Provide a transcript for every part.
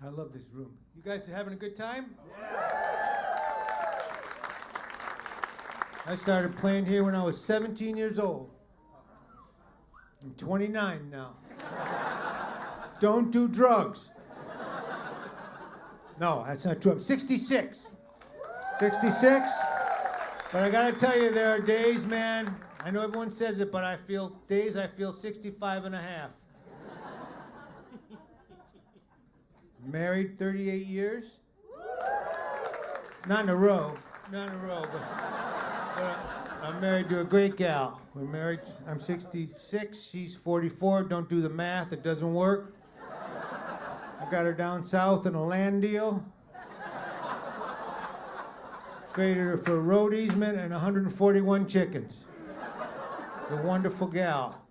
I love this room. You guys are having a good time? I started playing here when I was 17 years old. I'm 29 now. Don't do drugs. No, that's not true. I'm 66. 66. But I gotta tell you, there are days, man, I know everyone says it, but I feel 65 and a half. Married 38 years. Not in a row, but I'm married to a great gal. We're married, I'm 66, she's 44. Don't do the math, it doesn't work. I got her down south in a land deal. Traded her for a road easement and 141 chickens. A wonderful gal.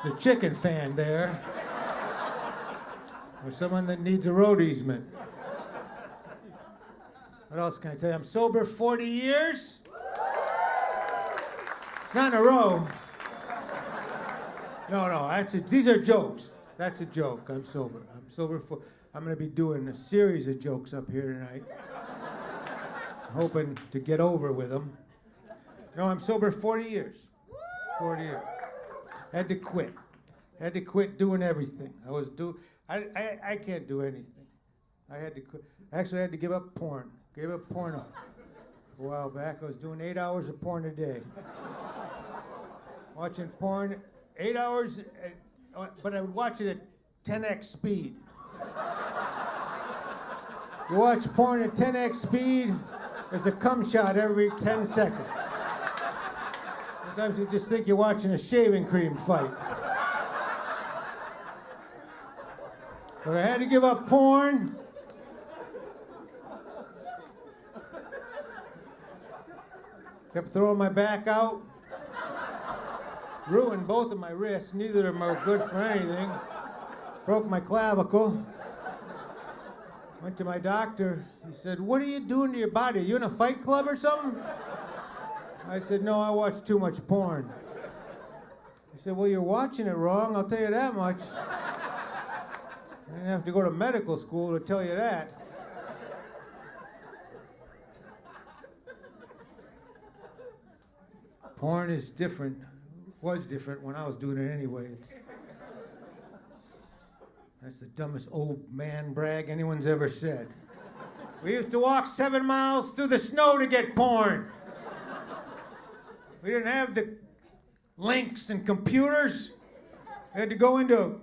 There's a chicken fan there. Or someone that needs a road easement. What else can I tell you? I'm sober 40 years. Not in a row. No, these are jokes. That's a joke. I'm sober. I'm going to be doing a series of jokes up here tonight. Hoping to get over with them. No, I'm sober 40 years. 40 years. Had to quit doing everything. I can't do anything. I had to quit. I actually had to give up porn. Gave up porno. A while back, I was doing 8 hours of porn a day. Watching porn, 8 hours, but I would watch it at 10x speed. You watch porn at 10x speed, there's a cum shot every 10 seconds. Sometimes you just think you're watching a shaving cream fight. But I had to give up porn. Kept throwing my back out. Ruined both of my wrists. Neither of them are good for anything. Broke my clavicle. Went to my doctor. He said, "What are you doing to your body? Are you in a fight club or something?" I said, "No, I watch too much porn." He said, "Well, you're watching it wrong, I'll tell you that much." I didn't have to go to medical school to tell you that. Porn is different. Was different when I was doing it anyway. That's the dumbest old man brag anyone's ever said. We used to walk 7 miles through the snow to get porn. We didn't have the links and computers. We had to go into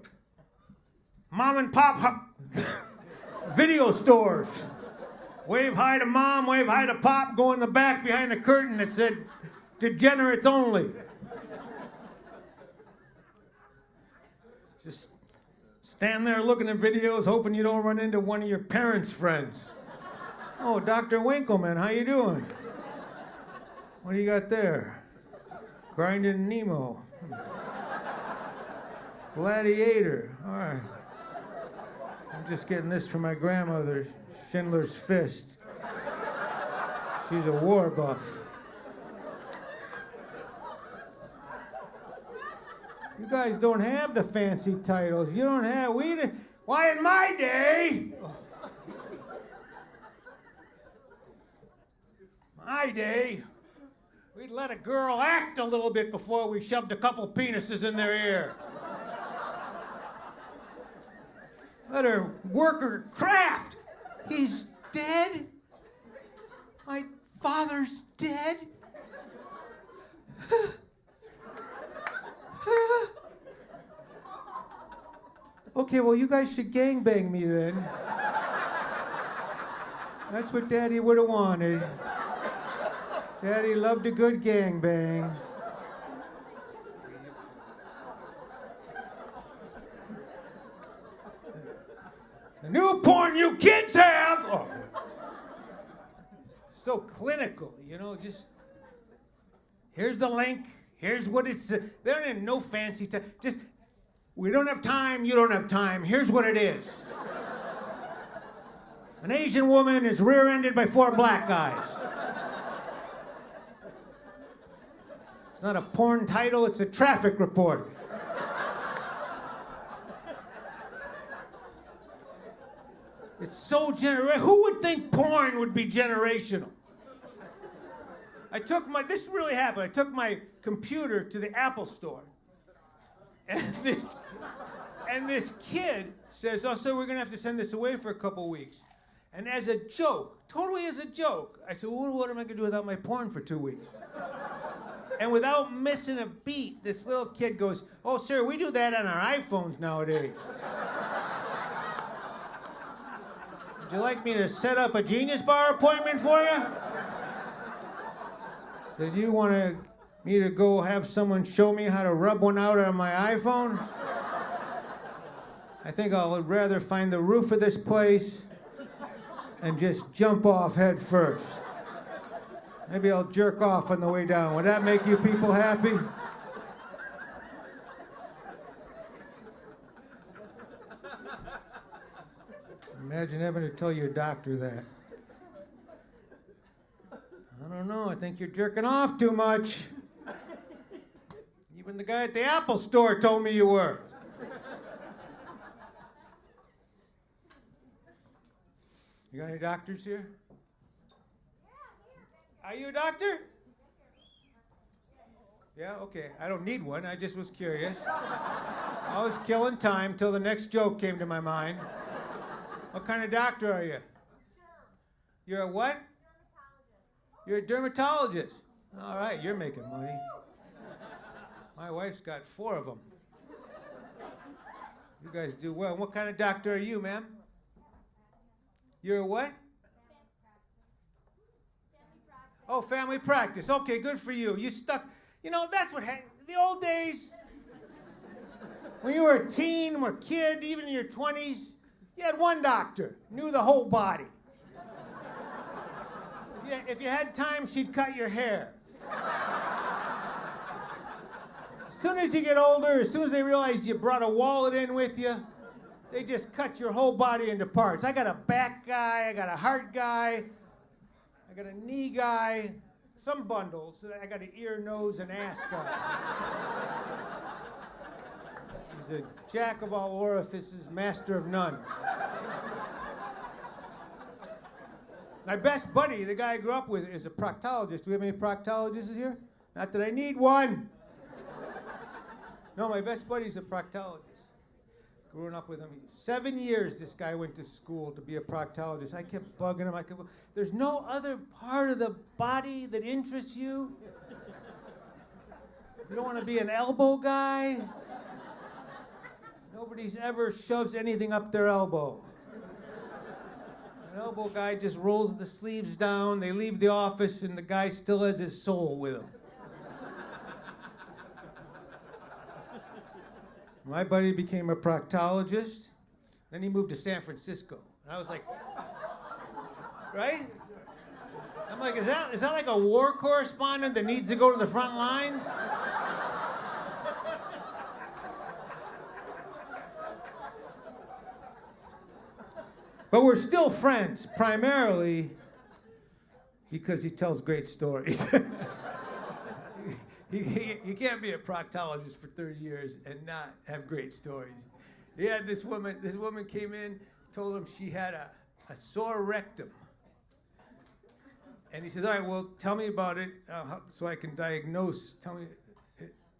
mom and pop video stores. Wave hi to mom, wave hi to pop, go in the back behind the curtain that said, "Degenerates only." Just stand there looking at videos, hoping you don't run into one of your parents' friends. "Oh, Dr. Winkleman, how you doing? What do you got there? Grinding Nemo. Gladiator. All right. I'm just getting this from my grandmother, Schindler's Fist. She's a war buff. You guys don't have the fancy titles. You don't have, we didn't, why in my day, we'd let a girl act a little bit before we shoved a couple penises in their ear. Let her work her craft. He's dead? My father's dead? Okay, well, you guys should gangbang me then. That's what Daddy would have wanted. Daddy loved a good gangbang. The new porn you kids have! Oh. So clinical, you know, just here's the link, here's what it's, there ain't no fancy, just, we don't have time, you don't have time, here's what it is. An Asian woman is rear-ended by 4 black guys. It's not a porn title, it's a traffic report. It's so generational. Who would think porn would be generational? This really happened. I took my computer to the Apple store. And this kid says, oh, so we're going to have to send this away for a couple weeks. And as a joke, totally as a joke, I said, well, what am I going to do without my porn for 2 weeks? And without missing a beat, this little kid goes, oh, sir, we do that on our iPhones nowadays. Would you like me to set up a Genius Bar appointment for you? Did you want me to go have someone show me how to rub one out on my iPhone? I think I'll rather find the roof of this place and just jump off head first. Maybe I'll jerk off on the way down. Would that make you people happy? Imagine having to tell your doctor that. I don't know, I think you're jerking off too much. Even the guy at the Apple store told me you were. You got any doctors here? Are you a doctor? Yeah, okay. I don't need one. I just was curious. I was killing time till the next joke came to my mind. What kind of doctor are you? You're a what? You're a dermatologist. All right, you're making money. My wife's got 4 of them. You guys do well. What kind of doctor are you, ma'am? You're a what? Oh, family practice. Okay, good for you. You stuck. You know, that's what the old days. When you were a teen or a kid, even in your 20s, you had one doctor, knew the whole body. If you had time, she'd cut your hair. As soon as you get older, as soon as they realize you brought a wallet in with you, they just cut your whole body into parts. I got a back guy, I got a heart guy, I got a knee guy, some bundles. I got an ear, nose, and ass guy. He's a jack of all orifices, master of none. My best buddy, the guy I grew up with, is a proctologist. Do we have any proctologists here? Not that I need one. No, my best buddy's a proctologist. Growing up with him, 7 years this guy went to school to be a proctologist. I kept bugging him. There's no other part of the body that interests you? You don't want to be an elbow guy? Nobody's ever shoves anything up their elbow. An elbow guy just rolls the sleeves down, they leave the office, and the guy still has his soul with him. My buddy became a proctologist, then he moved to San Francisco. And I was like, right? I'm like, is that like a war correspondent that needs to go to the front lines? But we're still friends, primarily because he tells great stories. You can't be a proctologist for 30 years and not have great stories. He had this woman came in, told him she had a sore rectum. And he says, all right, well, tell me about it so I can diagnose. Tell me.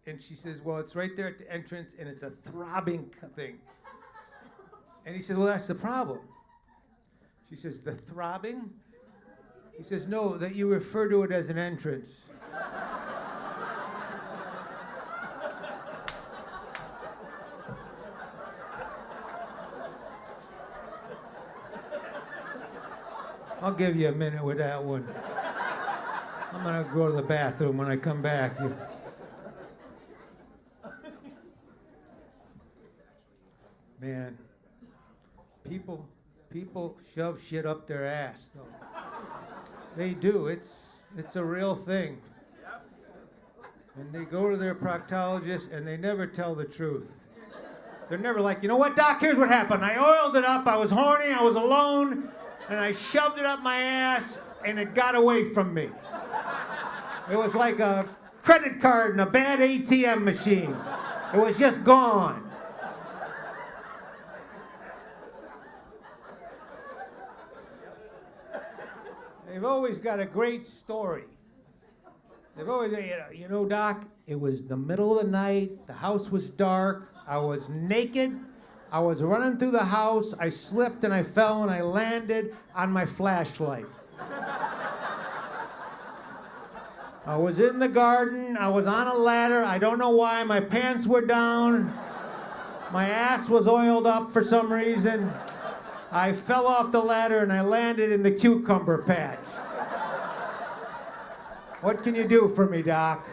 And she says, well, it's right there at the entrance, and it's a throbbing thing. And he says, well, that's the problem. She says, the throbbing? He says, no, that you refer to it as an entrance. I'll give you a minute with that one. I'm going to go to the bathroom when I come back. Man, people shove shit up their ass, though. They do. It's a real thing. And they go to their proctologist and they never tell the truth. They're never like, you know what, doc, here's what happened. I oiled it up, I was horny, I was alone, and I shoved it up my ass, and it got away from me. It was like a credit card in a bad ATM machine. It was just gone. They've always got a great story. They've always, Doc, it was the middle of the night, the house was dark, I was naked, I was running through the house, I slipped and I fell and I landed on my flashlight. I was in the garden, I was on a ladder, I don't know why, my pants were down, my ass was oiled up for some reason. I fell off the ladder and I landed in the cucumber patch. What can you do for me, Doc?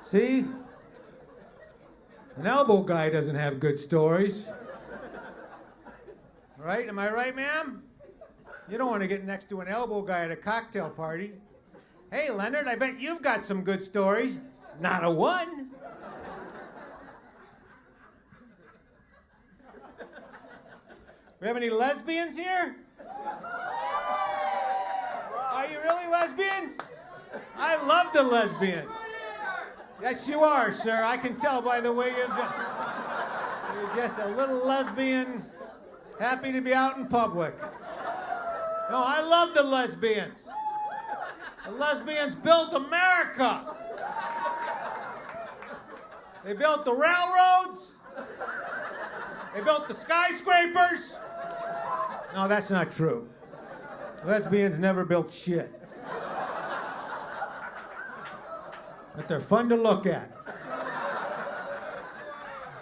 See? An elbow guy doesn't have good stories. Right? Am I right, ma'am? You don't want to get next to an elbow guy at a cocktail party. Hey, Leonard, I bet you've got some good stories. Not a one. We have any lesbians here? Are you really lesbians? I love the lesbians. Yes, you are, sir. I can tell by the way you're just a little lesbian, happy to be out in public. No, I love the lesbians. The lesbians built America. They built the railroads. They built the skyscrapers. No, that's not true. Lesbians never built shit. But they're fun to look at.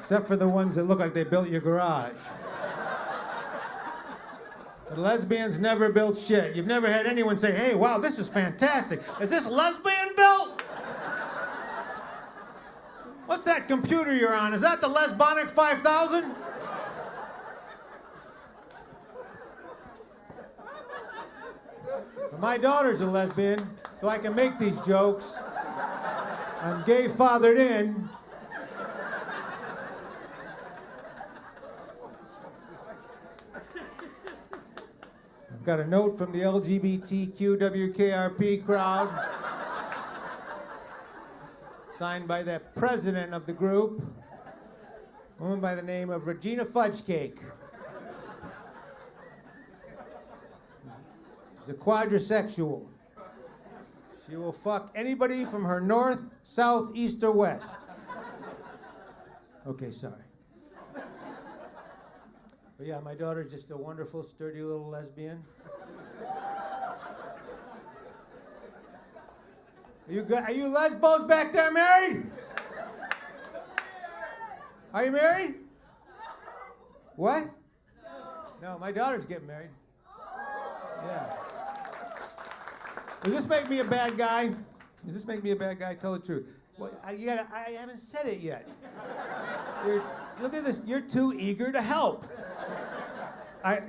Except for the ones that look like they built your garage. The lesbians never built shit. You've never had anyone say, hey, wow, this is fantastic. Is this lesbian built? What's that computer you're on? Is that the Lesbonic 5000? My daughter's a lesbian, so I can make these jokes. I'm gay fathered in. I've got a note from the LGBTQ WKRP crowd, signed by the president of the group, a woman by the name of Regina Fudgecake. She's a quadrisexual. She will fuck anybody from her north, south, east, or west. Okay, sorry. But yeah, my daughter's just a wonderful, sturdy little lesbian. Are you lesbos back there married? Are you married? What? No, my daughter's getting married. Yeah. Does this make me a bad guy? Does this make me a bad guy? Tell the truth. Well, I haven't said it yet. Look at this. You're too eager to help.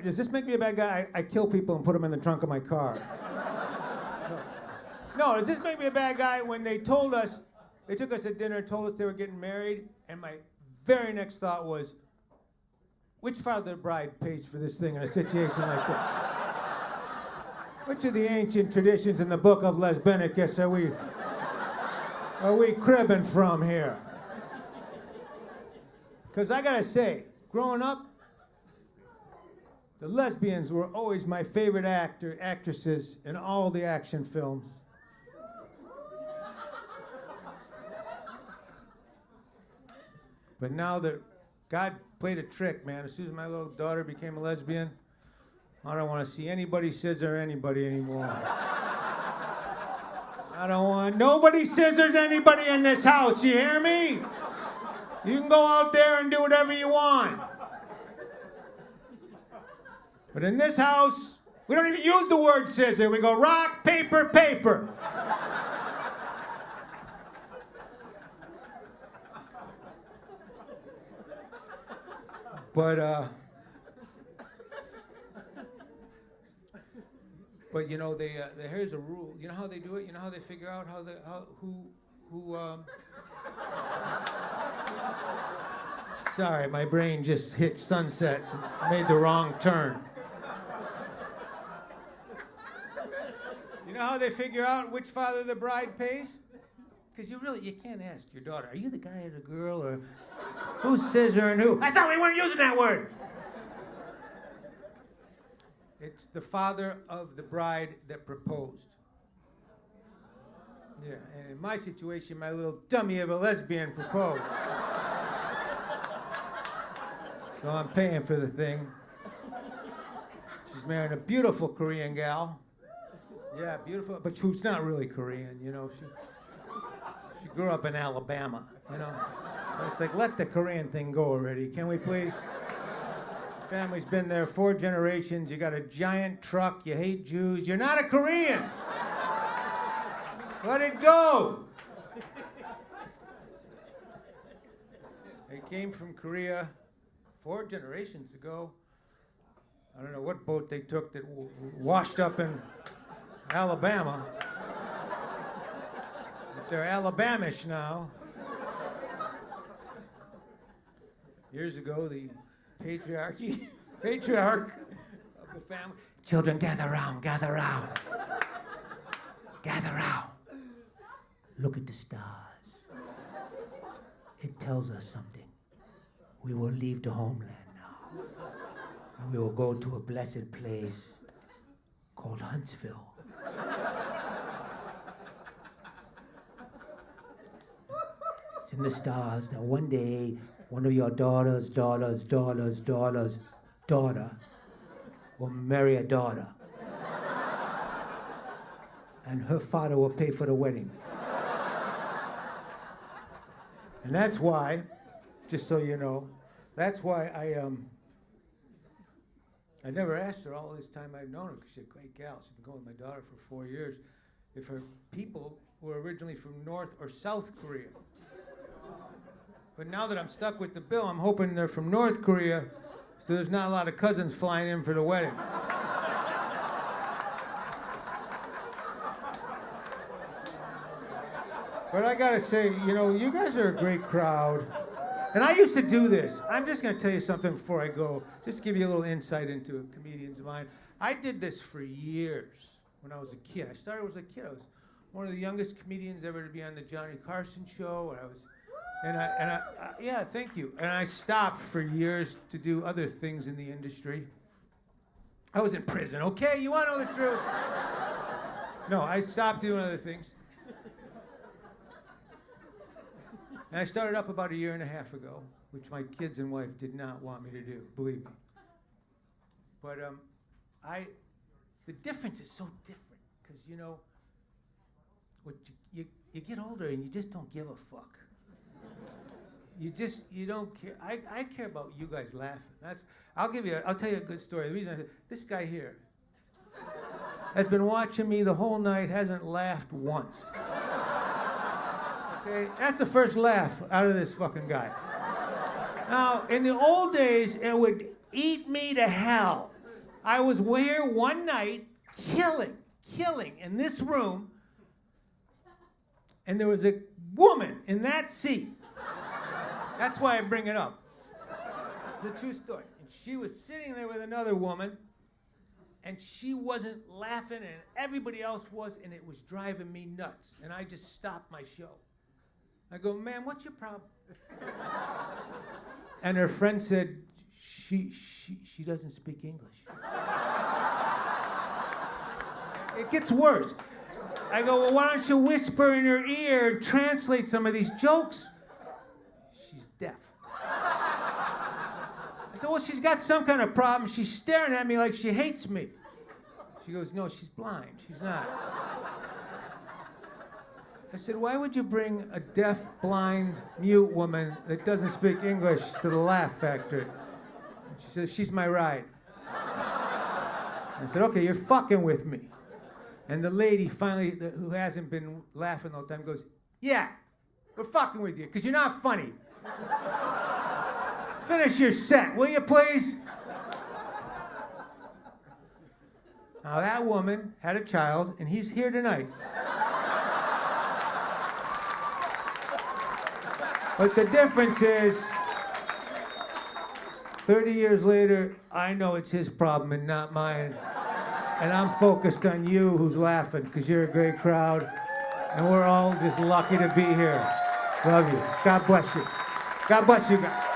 Does this make me a bad guy? I kill people and put them in the trunk of my car. No, does this make me a bad guy? When they took us to dinner and told us they were getting married, and my very next thought was, which father of the bride pays for this thing in a situation like this? Which of the ancient traditions in the book of Lesbinicus are we cribbing from here? Because I gotta say, growing up, the lesbians were always my favorite actresses in all the action films. But now that God played a trick, man, as soon as my little daughter became a lesbian, I don't want to see anybody scissor anybody anymore. I don't want nobody scissors anybody in this house, you hear me? You can go out there and do whatever you want. But in this house, we don't even use the word scissor. We go rock, paper, paper. But you know, here's a rule. You know how they do it? You know how they figure out who Sorry, my brain just hit sunset, made the wrong turn. You know how they figure out which father the bride pays? Because you can't ask your daughter, are you the guy or the girl, or who's scissoring who? I thought we weren't using that word. It's the father of the bride that proposed. Yeah, and in my situation, my little dummy of a lesbian proposed. So I'm paying for the thing. She's marrying a beautiful Korean gal. Yeah, beautiful, but who's not really Korean, you know. She grew up in Alabama, you know. So it's like, let the Korean thing go already, can we please? Family's been there 4 generations. You got a giant truck. You hate Jews. You're not a Korean. Let it go. They came from Korea 4 generations ago. I don't know what boat they took that washed up in Alabama. But they're Alabamish now. Years ago, the patriarch of the family. Children, gather round, gather round. Gather round. Look at the stars. It tells us something. We will leave the homeland now. And we will go to a blessed place called Huntsville. It's in the stars that one day one of your daughter's daughter will marry a daughter. And her father will pay for the wedding. And that's why, just so you know, that's why I never asked her all this time I've known her, because she's a great gal. She's been going with my daughter for 4 years, if her people were originally from North or South Korea. But now that I'm stuck with the bill, I'm hoping they're from North Korea, so there's not a lot of cousins flying in for the wedding. But I gotta say, you know, you guys are a great crowd. And I used to do this. I'm just gonna tell you something before I go, just to give you a little insight into a comedian's mind. I did this for years when I was a kid. I started as a kid. I was one of the youngest comedians ever to be on the Johnny Carson show. Yeah, thank you. And I stopped for years to do other things in the industry. I was in prison, okay? You wanna know the truth? No, I stopped doing other things. And I started up about 1.5 years ago, which my kids and wife did not want me to do, believe me. But the difference is so different, because, you know, you get older and you just don't give a fuck. You don't care. I care about you guys laughing. I'll tell you a good story. The reason this guy here has been watching me the whole night, hasn't laughed once. Okay, that's the first laugh out of this fucking guy. Now, in the old days, it would eat me to hell. I was here one night, killing in this room, and there was a woman in that seat. That's why I bring it up. It's a true story. And she was sitting there with another woman, and she wasn't laughing, and everybody else was, and it was driving me nuts. And I just stopped my show. I go, "Ma'am, what's your problem?" And her friend said, she doesn't speak English. It gets worse. I go, "Well, why don't you whisper in her ear and translate some of these jokes?" She's deaf. I said, "Well, she's got some kind of problem. She's staring at me like she hates me." She goes, "No, she's blind. She's not." I said, "Why would you bring a deaf, blind, mute woman that doesn't speak English to the Laugh Factory?" She said, "She's my ride." I said, "Okay, you're fucking with me." And the lady finally, who hasn't been laughing the whole time, goes, "Yeah, we're fucking with you, because you're not funny. Finish your set, will you please?" Now that woman had a child, and he's here tonight. But the difference is, 30 years later, I know it's his problem and not mine. And I'm focused on you who's laughing, because you're a great crowd. And we're all just lucky to be here. Love you. God bless you. God bless you guys.